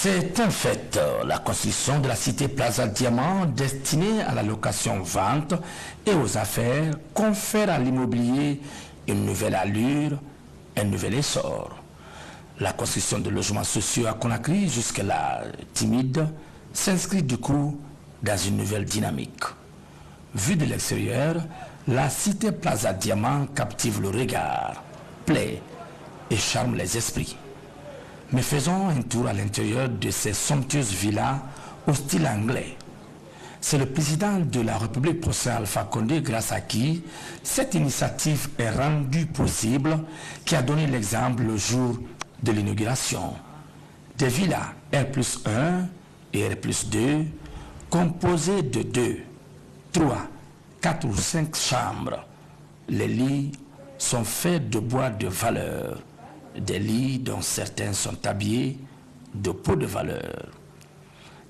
C'est un fait, la construction de la cité Plaza Diamant destinée à la location-vente et aux affaires confère à l'immobilier une nouvelle allure, un nouvel essor. La construction de logements sociaux à Conakry, jusque-là timide, s'inscrit du coup dans une nouvelle dynamique. Vue de l'extérieur, la cité Plaza Diamant captive le regard, plaît et charme les esprits. Mais faisons un tour à l'intérieur de ces somptueuses villas au style anglais. C'est le président de la République professeur Alpha Condé, grâce à qui cette initiative est rendue possible, qui a donné l'exemple le jour de l'inauguration. Des villas R+1 et R+2 composées de 2, 3, 4 ou 5 chambres. Les lits sont faits de bois de valeur. Des lits dont certains sont habillés de peau de valeur.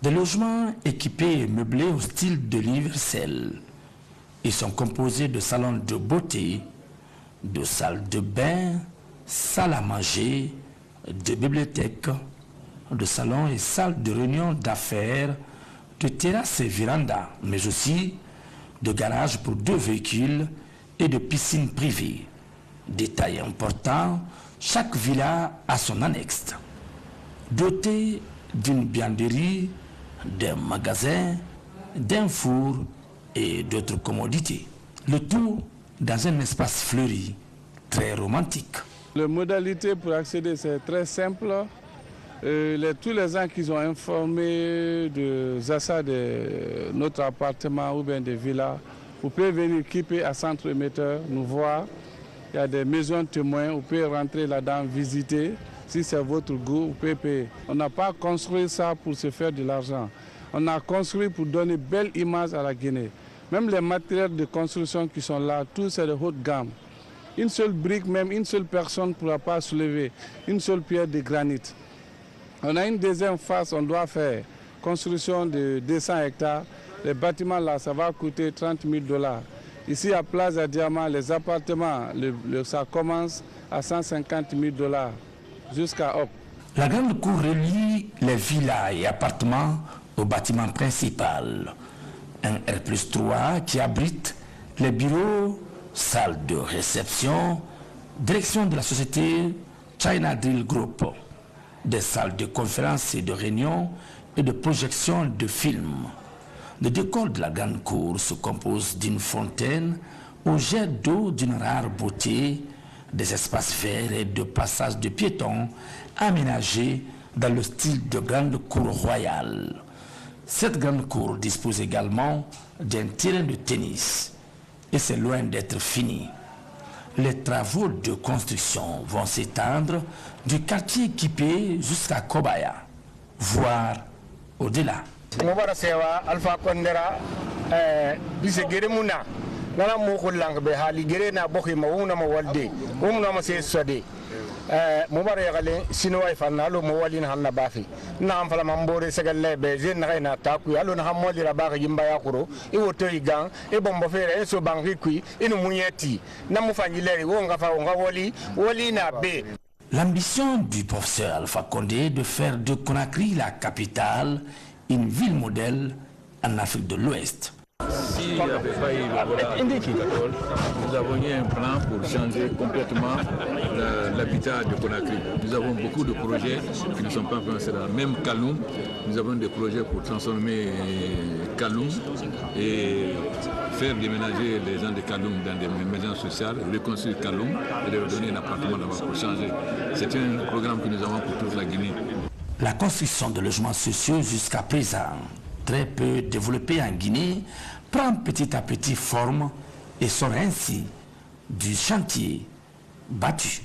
Des logements équipés et meublés au style de l'universel. Ils sont composés de salons de beauté, de salles de bain, salles à manger, de bibliothèques, de salons et salles de réunion d'affaires, de terrasses et vérandas, mais aussi de garages pour 2 véhicules et de piscines privées. Détail important, chaque villa a son annexe, doté d'une buanderie, d'un magasin, d'un four et d'autres commodités. Le tout dans un espace fleuri, très romantique. Les modalités pour accéder, c'est très simple. Tous les gens qui ont informé de l'achat de notre appartement ou bien des villas, vous pouvez venir équiper à centre émetteur, nous voir. Il y a des maisons témoins, vous pouvez rentrer là-dedans, visiter. Si c'est votre goût, vous pouvez payer. On n'a pas construit ça pour se faire de l'argent. On a construit pour donner belle image à la Guinée. Même les matériels de construction qui sont là, tout c'est de haute gamme. Une seule brique, même une seule personne ne pourra pas soulever. Une seule pierre de granit. On a une deuxième phase, on doit faire construction de 200 hectares. Les bâtiments là, ça va coûter 30 000 $. Ici à Plaza Diamant, les appartements, ça commence à 150 000 $ jusqu'à Hop. La grande cour relie les villas et appartements au bâtiment principal. Un R+3 qui abrite les bureaux, salles de réception, direction de la société China Drill Group, des salles de conférences et de réunions et de projection de films. Le décor de la grande cour se compose d'une fontaine au jet d'eau d'une rare beauté, des espaces verts et de passages de piétons aménagés dans le style de grande cour royale. Cette grande cour dispose également d'un terrain de tennis et c'est loin d'être fini. Les travaux de construction vont s'étendre du quartier équipé jusqu'à Kobaya, voire au-delà. Mubara sewa Alpha Condera bise gere muna nana mo ko lang be hali gere na bokhi ma wona ma walde wona ma se sode mubara yagale sinwa fanna lo mo walin hanna bafi na am fala mambore segalle be jen na na taku alo na hamoli rabaka yimba yakuro e woto igan e bombo fere e so bangi kui inu munyeti na mufanyileri wonga fa wonga woli na be. L'ambition du professeur Alpha Condé de faire de Conakry la capitale, une ville modèle en Afrique de l'Ouest. Si il n'y avait pas eu le protocole, nous avons eu un plan pour changer complètement l'habitat de Conakry. Nous avons beaucoup de projets qui ne sont pas avancés là. Même Kaloum, nous avons des projets pour transformer Kaloum et faire déménager les gens de Kaloum dans des maisons sociales, reconstruire Kaloum et leur donner un appartement là-bas pour changer. C'est un programme que nous avons pour toute la Guinée. La construction de logements sociaux jusqu'à présent, très peu développée en Guinée, prend petit à petit forme et sort ainsi du chantier battu.